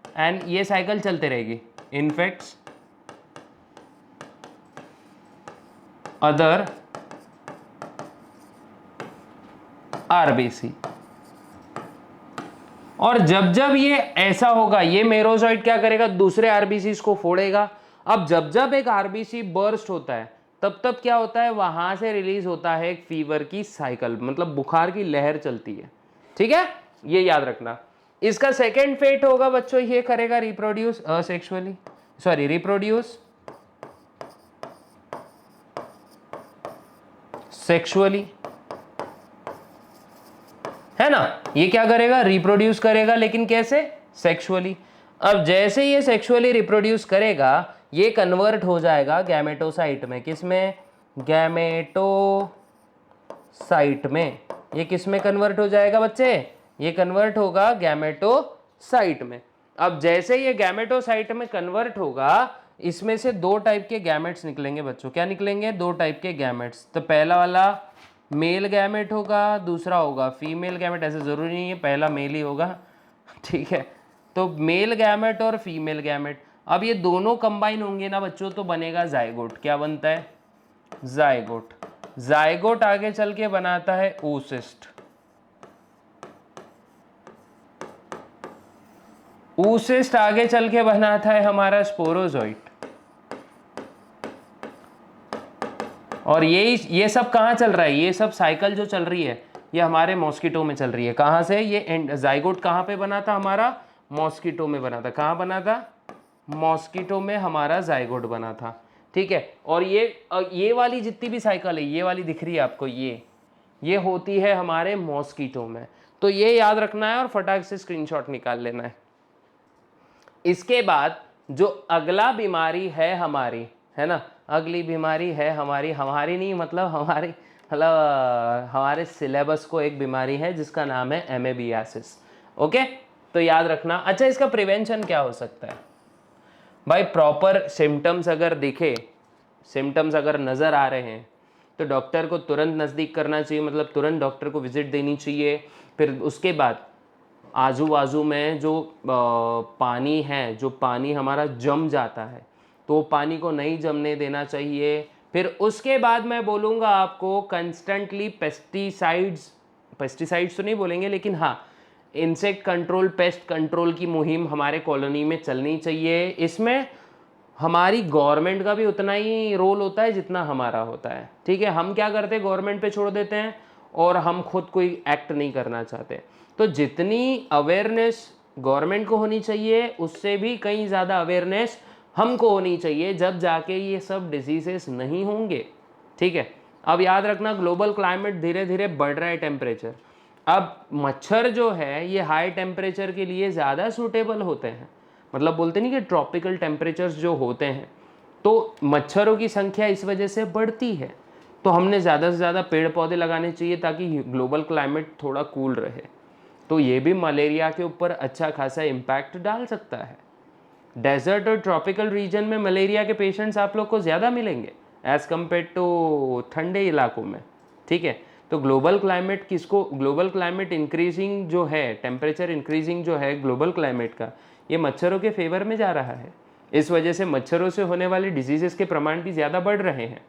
[SPEAKER 1] एंड ये साइकिल चलते रहेगी, इन्फेक्ट्स अदर आरबीसी। और जब जब ये ऐसा होगा, ये मेरोजॉइड क्या करेगा, दूसरे आरबीसी को फोड़ेगा। अब जब जब एक आरबीसी बर्स्ट होता है, तब तब क्या होता है, वहां से रिलीज होता है एक फीवर की साइकिल, मतलब बुखार की लहर चलती है, ठीक है, ये याद रखना। इसका सेकेंड फेट होगा बच्चों, ये करेगा reproduce asexually, sorry reproduce sexually, है ना। ये क्या करेगा, रिप्रोड्यूस करेगा, लेकिन कैसे, सेक्सुअली। अब जैसे ये सेक्सुअली रिप्रोड्यूस करेगा, ये कन्वर्ट हो जाएगा गैमेटोसाइट में, किसमें, गैमेटोसाइट में। ये किस में कन्वर्ट हो जाएगा बच्चे, ये कन्वर्ट होगा गैमेटोसाइट में। अब जैसे ये गैमेटोसाइट में कन्वर्ट होगा, इसमें से दो टाइप के गैमेट्स निकलेंगे बच्चों, क्या निकलेंगे, दो टाइप के गैमेट्स। तो पहला वाला मेल गैमेट होगा, दूसरा होगा फीमेल गैमेट। ऐसे जरूरी नहीं है पहला मेल ही होगा, ठीक है। तो मेल गैमेट और फीमेल गैमेट, अब ये दोनों कंबाइन होंगे ना बच्चों, तो बनेगा जाइगोट। क्या बनता है, जाइगोट। जाइगोट आगे चल के बनाता है oocyst। oocyst आगे चल के बनाता है हमारा स्पोरोजोइट। और ये सब कहाँ चल रहा है, ये सब साइकिल जो चल रही है, ये हमारे मॉस्किटो में चल रही है। कहाँ से, ये जाइगोट कहाँ पे बना था हमारा, मॉस्किटो में बना था। कहाँ बना था, मॉस्किटो में हमारा जाइगोट बना था, ठीक है। और ये वाली जितनी भी साइकिल है, ये वाली दिख रही है आपको, ये होती है हमारे मॉस्किटो में। तो ये याद रखना है और फटाक से स्क्रीनशॉट निकाल लेना है। इसके बाद जो अगला बीमारी है हमारी, है ना, अगली बीमारी है हमारी नहीं, मतलब हमारे सिलेबस को एक बीमारी है जिसका नाम है एमेबियासिस। ओके, तो याद रखना। अच्छा, इसका प्रिवेंशन क्या हो सकता है भाई, प्रॉपर सिम्टम्स अगर दिखे, सिम्टम्स अगर नज़र आ रहे हैं, तो डॉक्टर को तुरंत नज़दीक करना चाहिए, मतलब तुरंत डॉक्टर को विजिट देनी चाहिए। फिर उसके बाद आजू बाजू में जो पानी है, जो पानी हमारा जम जाता है, तो पानी को नहीं जमने देना चाहिए। फिर उसके बाद मैं बोलूँगा आपको कंस्टेंटली पेस्टिसाइड्स तो नहीं बोलेंगे, लेकिन हाँ, इंसेक्ट कंट्रोल, पेस्ट कंट्रोल की मुहिम हमारे कॉलोनी में चलनी चाहिए। इसमें हमारी गवर्नमेंट का भी उतना ही रोल होता है जितना हमारा होता है, ठीक है। हम क्या करते हैं, गवर्नमेंट पे छोड़ देते हैं और हम खुद कोई एक्ट नहीं करना चाहते। तो जितनी अवेयरनेस गवर्नमेंट को होनी चाहिए, उससे भी कहीं ज़्यादा अवेयरनेस हमको होनी चाहिए, जब जाके ये सब डिजीजेस नहीं होंगे, ठीक है। अब याद रखना, ग्लोबल क्लाइमेट धीरे धीरे बढ़ रहा है, टेम्परेचर। अब मच्छर जो है ये हाई टेम्परेचर के लिए ज़्यादा सूटेबल होते हैं, मतलब बोलते नहीं कि ट्रॉपिकल टेम्परेचर्स जो होते हैं, तो मच्छरों की संख्या इस वजह से बढ़ती है। तो हमने ज़्यादा से ज़्यादा पेड़ पौधे लगाने चाहिए ताकि ग्लोबल क्लाइमेट थोड़ा कूल रहे। तो ये भी मलेरिया के ऊपर अच्छा खासा इम्पैक्ट डाल सकता है। डेजर्ट और ट्रॉपिकल रीजन में मलेरिया के पेशेंट्स आप लोग को ज़्यादा मिलेंगे एज़ कम्पेयर टू ठंडे इलाकों में, ठीक है। तो ग्लोबल क्लाइमेट किसको, ग्लोबल क्लाइमेट इंक्रीजिंग जो है, टेम्परेचर इंक्रीजिंग जो है ग्लोबल क्लाइमेट का, ये मच्छरों के फेवर में जा रहा है। इस वजह से मच्छरों से होने वाले डिजीजेस के प्रमाण भी ज़्यादा बढ़ रहे हैं।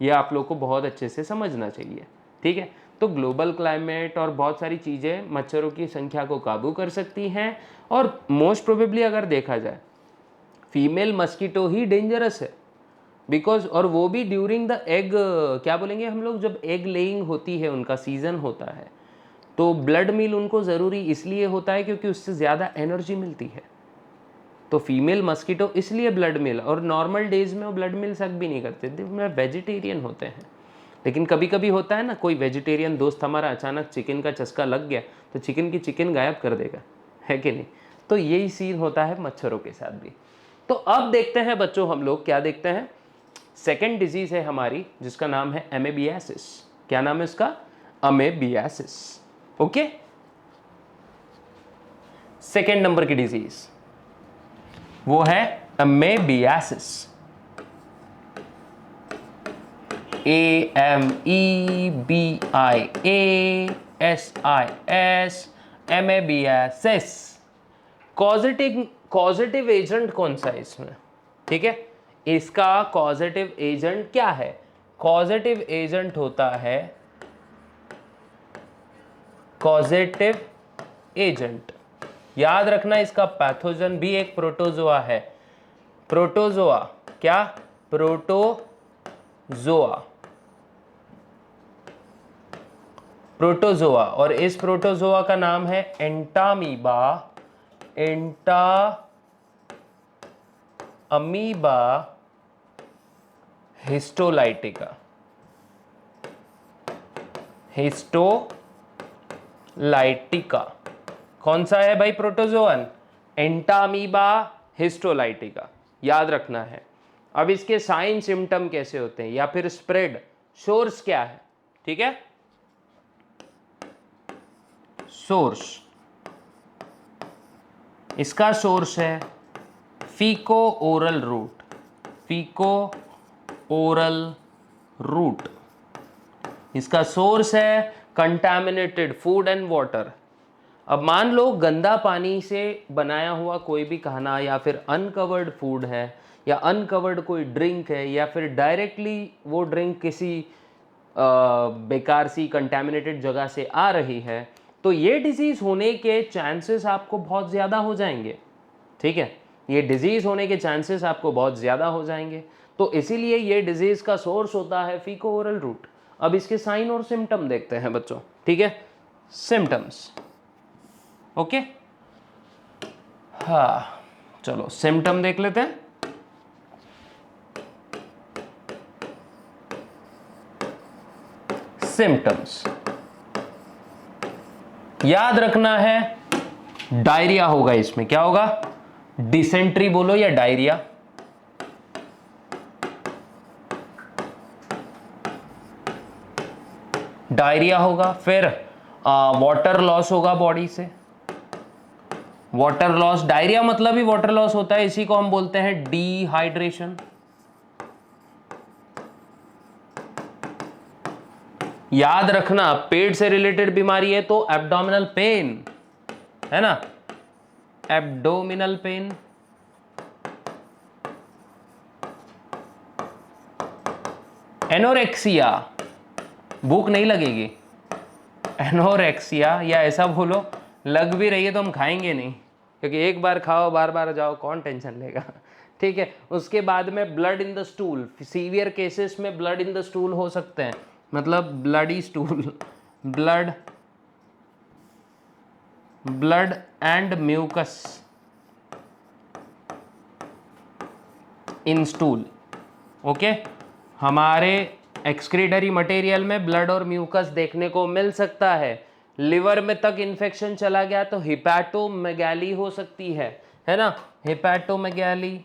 [SPEAKER 1] ये आप लोग को बहुत अच्छे से समझना चाहिए, ठीक है। तो ग्लोबल क्लाइमेट और बहुत सारी चीज़ें मच्छरों की संख्या को काबू कर सकती हैं। और मोस्ट प्रोबेबली अगर देखा जाए, फीमेल मस्कीटो ही डेंजरस है, बिकॉज, और वो भी ड्यूरिंग द एग, क्या बोलेंगे हम लोग, जब एग लेइंग होती है, उनका सीजन होता है, तो ब्लड मिल उनको ज़रूरी इसलिए होता है क्योंकि उससे ज़्यादा एनर्जी मिलती है। तो फीमेल मस्कीटो इसलिए ब्लड मिल, और नॉर्मल डेज में वो ब्लड मिल सक भी नहीं करते, वो वेजिटेरियन होते हैं। लेकिन कभी कभी होता है ना, कोई वेजिटेरियन दोस्त हमारा अचानक चिकन का चस्का लग गया तो चिकन की चिकन गायब कर देगा, है कि नहीं। तो यही सीन होता है मच्छरों के साथ भी। तो अब देखते हैं बच्चों, हम लोग क्या देखते हैं, सेकेंड डिजीज है हमारी जिसका नाम है एमेबियासिस। क्या नाम है इसका, अमेबियासिस। ओके, सेकेंड नंबर की डिजीज वो है अमेबियासिस। AMEBIASIS, एमेबियासिस। कॉजेटिव एजेंट कौन सा है इसमें, ठीक है, इसका कॉजेटिव एजेंट क्या है। कॉजेटिव एजेंट होता है, कॉजेटिव एजेंट याद रखना, इसका पैथोजन भी एक प्रोटोजोआ है। प्रोटोजोआ, क्या, प्रोटोजोआ, प्रोटोजोआ। और इस प्रोटोजोआ का नाम है एंटामीबा, अमीबा हिस्टोलाइटिका, हिस्टोलाइटिका। कौन सा है भाई प्रोटोजोअन, एंटामीबा हिस्टोलाइटिका, याद रखना है। अब इसके साइन सिम्टम कैसे होते हैं या फिर स्प्रेड सोर्स क्या है, ठीक है। सोर्स, इसका सोर्स है फीको ओरल रूट, फीको ओरल रूट। इसका सोर्स है कंटामिनेटेड फूड एंड वाटर। अब मान लो गंदा पानी से बनाया हुआ कोई भी खाना या फिर अनकवर्ड फूड है या अनकवर्ड कोई ड्रिंक है या फिर डायरेक्टली वो ड्रिंक किसी बेकार सी कंटामिनेटेड जगह से आ रही है, तो ये डिजीज होने के चांसेस आपको बहुत ज़्यादा हो जाएंगे, ठीक है। ये डिजीज होने के चांसेस आपको बहुत ज़्यादा हो जाएंगे। तो इसीलिए ये डिजीज का सोर्स होता है फीको ओरल रूट। अब इसके साइन और सिम्टम देखते हैं बच्चों, ठीक है, सिम्टम्स। ओके, हाँ चलो सिम्टम देख लेते हैं। सिम्टम्स याद रखना है, डायरिया होगा इसमें। क्या होगा, डिसेंट्री बोलो या डायरिया, डायरिया होगा। फिर वाटर लॉस होगा बॉडी से, वाटर लॉस, डायरिया मतलब ही वाटर लॉस होता है, इसी को हम बोलते हैं डिहाइड्रेशन। याद रखना, पेट से रिलेटेड बीमारी है तो एब्डोमिनल पेन, है ना, एब्डोमिनल पेन। एनोरेक्सिया, भूख नहीं लगेगी, एनोरेक्सिया, या ऐसा बोलो लग भी रही है तो हम खाएंगे नहीं, क्योंकि एक बार खाओ बार बार जाओ कौन टेंशन लेगा, ठीक है। उसके बाद में blood in the stool, severe cases में ब्लड इन द स्टूल हो सकते हैं, मतलब bloody stool, blood and mucus in stool. Okay, हमारे एक्सक्रीटरी मटेरियल में ब्लड और म्यूकस देखने को मिल सकता है। लिवर में तक इन्फेक्शन चला गया तो हिपैटोमेगाली हो सकती है ना, हिपैटोमेगाली,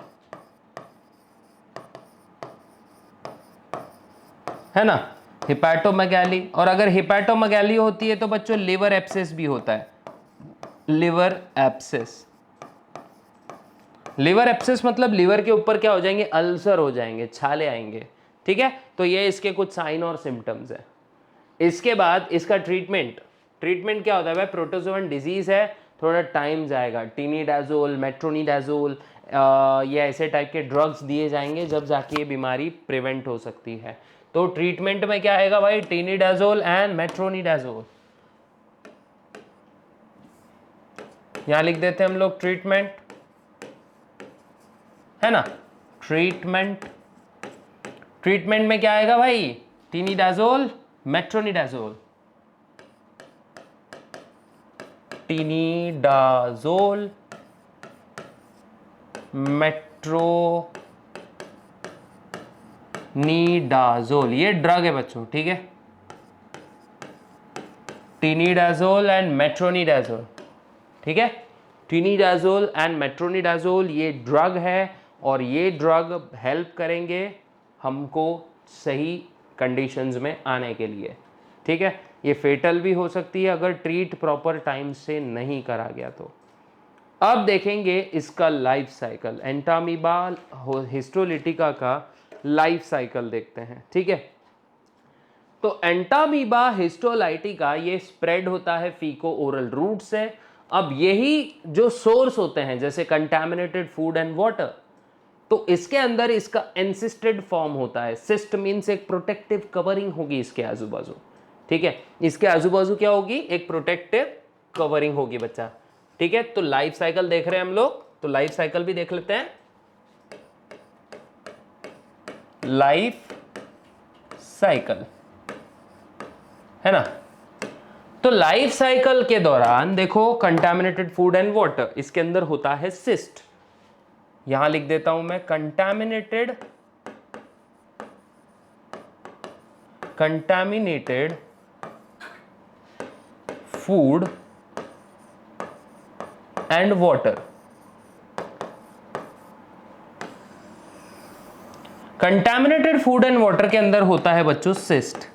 [SPEAKER 1] है ना, हिपैटोमेगाली। और अगर हिपैटोमेगाली होती है तो बच्चों लिवर एब्सेस भी होता है, लिवर एब्सेस। लिवर एब्सेस मतलब लिवर के ऊपर क्या हो जाएंगे, अल्सर हो जाएंगे, छाले आएंगे, ठीक है। तो ये इसके कुछ साइन और सिम्टम्स है। इसके बाद इसका ट्रीटमेंट क्या होता है भाई, प्रोटोजोअन डिजीज है, थोड़ा टाइम जाएगा, टिनिडाजोल, मेट्रोनिडाजोल ये ऐसे टाइप के ड्रग्स दिए जाएंगे जब जाके ये बीमारी प्रिवेंट हो सकती है। तो ट्रीटमेंट में क्या आएगा भाई, टिनिडाजोल एंड मेट्रोनिडाजोल। यहां लिख देते हैं हम लोग ट्रीटमेंट, है ना। ट्रीटमेंट में क्या आएगा भाई, टिनिडाजोल, मेट्रोनिडाजोल, टिनिडाजोल, मेट्रोनिडाजोल, ये ड्रग है बच्चों, ठीक है। टिनिडाजोल एंड मेट्रोनिडाजोल, ठीक है। टिनिडाजोल एंड मेट्रोनिडाजोल ये ड्रग है और ये ड्रग हेल्प करेंगे हमको सही कंडीशंस में आने के लिए, ठीक है। ये फेटल भी हो सकती है अगर ट्रीट प्रॉपर टाइम से नहीं करा गया तो। अब देखेंगे इसका लाइफ साइकिल, एंटामीबा हिस्टोलिटिका का लाइफ साइकिल देखते हैं, ठीक है। तो एंटामीबा हिस्टोलाइटिका ये स्प्रेड होता है फीको ओरल रूट से। अब यही जो सोर्स होते हैं जैसे कंटामिनेटेड फूड एंड वाटर, तो इसके अंदर इसका एंसिस्टेड फॉर्म होता है। सिस्ट मीन्स एक प्रोटेक्टिव कवरिंग होगी इसके आजू बाजू, ठीक है। इसके आजू बाजू क्या होगी, एक प्रोटेक्टिव कवरिंग होगी बच्चा, ठीक है। तो लाइफ साइकिल देख रहे हैं हम लोग, तो लाइफ साइकिल भी देख लेते हैं। लाइफ साइकिल, है ना। तो लाइफ साइकिल के दौरान देखो कंटामिनेटेड फूड एंड वाटर, इसके अंदर होता है सिस्ट। यहां लिख देता हूं मैं contaminated food and water. Contaminated food and water के अंदर होता है बच्चों सिस्ट।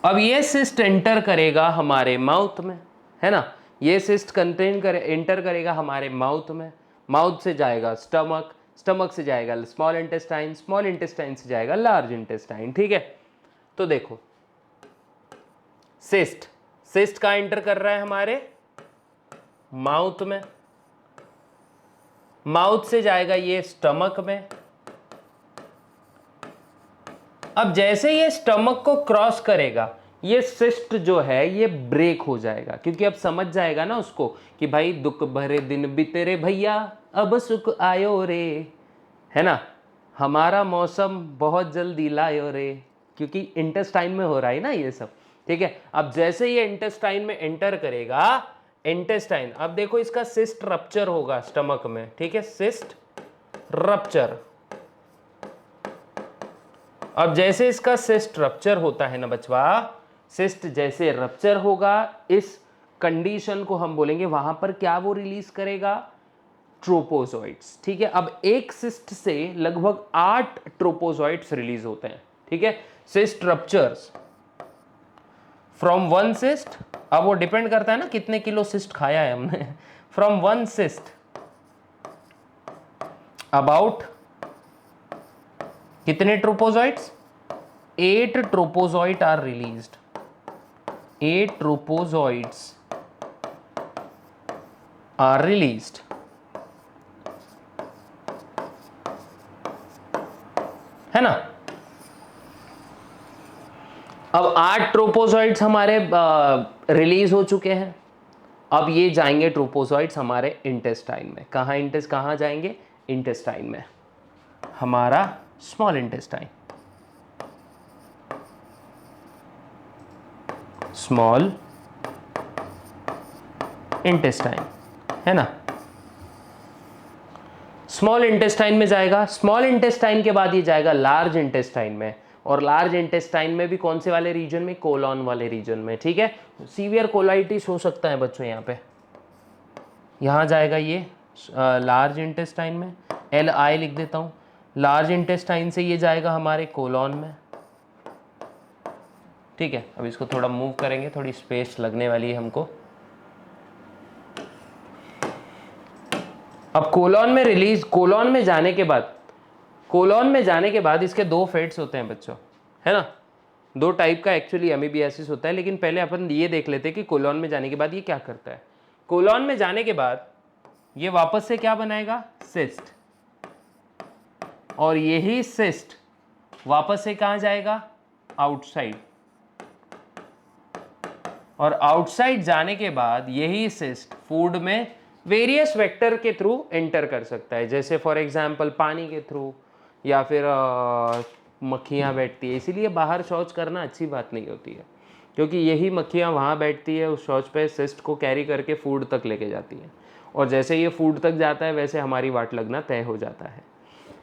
[SPEAKER 1] अब ये सिस्ट एंटर करेगा हमारे माउथ में, है ना। ये सिस्ट एंटर करेगा हमारे माउथ में, माउथ से जाएगा स्टमक, स्टमक से जाएगा स्मॉल इंटेस्टाइन, स्मॉल इंटेस्टाइन से जाएगा लार्ज इंटेस्टाइन, ठीक है। तो देखो सिस्ट कहाँ एंटर कर रहा है, हमारे माउथ में, माउथ से जाएगा ये स्टमक में। अब जैसे ये स्टमक को क्रॉस करेगा ये सिस्ट जो है ये ब्रेक हो जाएगा, क्योंकि अब समझ जाएगा ना उसको कि भाई दुख भरे दिन बीते रे भैया अब सुख आयो रे, है ना, हमारा मौसम बहुत जल्दी लायो रे, क्योंकि इंटेस्टाइन में हो रहा है ना ये सब, ठीक है। अब जैसे ये इंटेस्टाइन में एंटर करेगा, इंटेस्टाइन, अब देखो इसका सिस्ट रप्चर होगा स्टमक में, ठीक है, सिस्ट रप्चर। अब जैसे इसका सिस्ट रप्चर होता है ना बचवा, सिस्ट जैसे रप्चर होगा, इस कंडीशन को हम बोलेंगे वहां पर क्या वो रिलीज करेगा, ट्रोपोजोइड्स, ठीक है। अब एक सिस्ट से लगभग 8 ट्रोपोजोइड्स रिलीज होते हैं, ठीक है। Cyst ruptures from one cyst, अब वो डिपेंड करता है ना कितने किलो सिस्ट खाया है हमने, फ्रॉम वन सिस्ट अबाउट कितने ट्रोपोजोइट्स, 8 ट्रोपोजोइट आर रिलीज्ड, 8 ट्रोपोजोइट्स आर रिलीज्ड, है ना। अब 8 ट्रोपोजोइट्स हमारे रिलीज हो चुके हैं। अब ये जाएंगे ट्रोपोजोइट्स हमारे इंटेस्टाइन में, कहाँ जाएंगे, इंटेस्टाइन में, हमारा स्मॉल इंटेस्टाइन, स्मॉल इंटेस्टाइन, है ना। स्मॉल इंटेस्टाइन में जाएगा, स्मॉल इंटेस्टाइन के बाद ये जाएगा लार्ज इंटेस्टाइन में, और लार्ज इंटेस्टाइन में भी कौन से वाले रीजन में, कोलॉन वाले रीजन में, ठीक है। सीवियर कोलाइटिस हो सकता है बच्चों, यहाँ पे यहाँ जाएगा ये लार्ज इंटेस्टाइन में, LI लिख देता हूँ। लार्ज इंटेस्टाइन से ये जाएगा हमारे कोलॉन में, ठीक है। अब इसको थोड़ा मूव करेंगे, थोड़ी स्पेस लगने वाली है हमको। अब कोलॉन में रिलीज, कोलॉन में जाने के बाद इसके 2 फेट्स होते हैं बच्चों, है ना। दो टाइप का एक्चुअली अमीबियासिस होता है, लेकिन पहले अपन ये देख लेते हैं कि कोलॉन में जाने के बाद ये क्या करता है। कोलॉन में जाने के बाद ये वापस से क्या बनाएगा, सिस्ट, और यही सिस्ट वापस से कहां जाएगा, आउटसाइड, और आउटसाइड जाने के बाद यही सिस्ट फूड में वेरियस वेक्टर के थ्रू एंटर कर सकता है, जैसे फॉर एग्जांपल पानी के थ्रू, या फिर मक्खियाँ बैठती है, इसीलिए बाहर शौच करना अच्छी बात नहीं होती है, क्योंकि यही मक्खियाँ वहाँ बैठती है, उस शौच पे सिस्ट को कैरी करके फूड तक लेके जाती है, और जैसे ये फूड तक जाता है वैसे हमारी वाट लगना तय हो जाता है।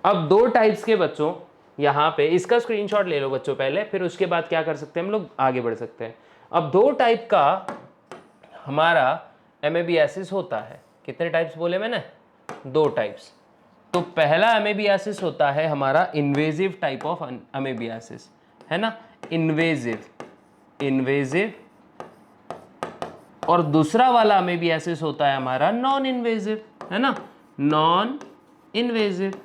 [SPEAKER 1] अब दो टाइप्स के बच्चों यहाँ पे, इसका स्क्रीनशॉट ले लो बच्चों पहले, फिर उसके बाद क्या कर सकते हैं हम लोग, आगे बढ़ सकते हैं। अब दो टाइप का हमारा एमेबियासिस होता है। कितने टाइप्स बोले मैंने, दो टाइप्स। तो पहला अमेबियासिस होता है हमारा इन्वेजिव टाइप ऑफ अमेबियासिस, है ना, इन्वेजिव, और दूसरा वाला अमेबियासिस होता है हमारा नॉन इन्वेजिव, है ना, नॉन इन्वेजिव।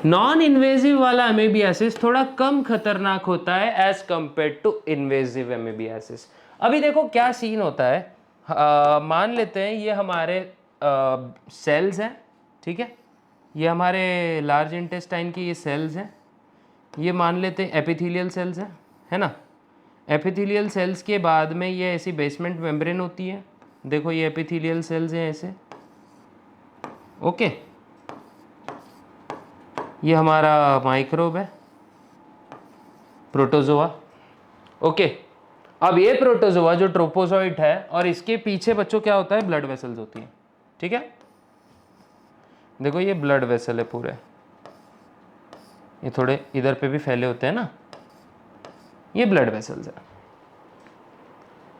[SPEAKER 1] नॉन इन्वेजिव वाला अमेबियासिस थोड़ा कम खतरनाक होता है एज कंपेयर टू इन्वेजिव अमेबियासिस। अभी देखो क्या सीन होता है, मान लेते हैं ये हमारे सेल्स हैं, ठीक है, ये हमारे लार्ज इंटेस्टाइन की ये सेल्स हैं, ये मान लेते हैं एपिथेलियल सेल्स हैं, है ना। एपिथेलियल सेल्स के बाद में ये ऐसी बेसमेंट मेम्ब्रेन होती है, देखो ये एपिथेलियल सेल्स हैं ऐसे, ओके, ये हमारा माइक्रोब है, प्रोटोजोआ, ओके। अब ये प्रोटोजोआ जो ट्रोपोजोइट है, और इसके पीछे बच्चों क्या होता है, ब्लड वेसल्स होती हैं, ठीक है, देखो ये ब्लड वेसल है पूरे, ये थोड़े इधर पे भी फैले होते हैं ना, ये ब्लड वेसल्स है।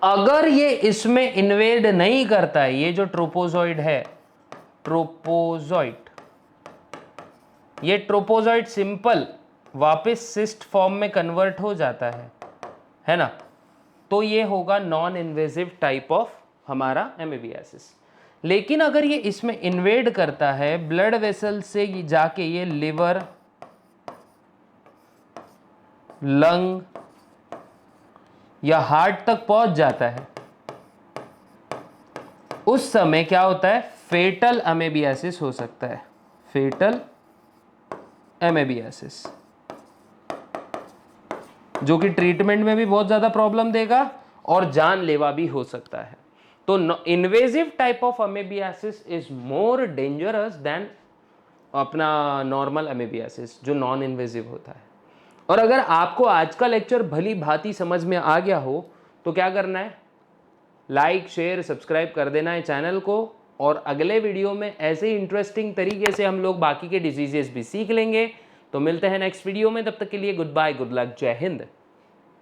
[SPEAKER 1] अगर ये इसमें इन्वेड नहीं करता है, ये जो ट्रोपोजोइड है, ट्रोपोजोइट, ये ट्रोपोजोइट सिंपल वापस सिस्ट फॉर्म में कन्वर्ट हो जाता है ना, तो ये होगा नॉन इन्वेजिव टाइप ऑफ हमारा एमेबियासिस। लेकिन अगर ये इसमें इन्वेड करता है, ब्लड वेसल से जाके ये लिवर, लंग या हार्ट तक पहुंच जाता है, उस समय क्या होता है, फेटल अमेबियासिस हो सकता है, फेटल एमेबियासिस, जो कि ट्रीटमेंट में भी बहुत ज़्यादा प्रॉब्लम देगा और जानलेवा भी हो सकता है। तो invasive type of amoebiasis is more dangerous than अपना नॉर्मल अमेबियासिस जो नॉन इन्वेजिव होता है। और अगर आपको आज का लेक्चर भली भांति समझ में आ गया हो तो क्या करना है, लाइक शेयर सब्सक्राइब कर देना है चैनल को, और अगले वीडियो में ऐसे इंटरेस्टिंग तरीके से हम लोग बाकी के डिजीजेस भी सीख लेंगे। तो मिलते हैं नेक्स्ट वीडियो में, तब तक के लिए गुड बाय, गुड लक, जय हिंद।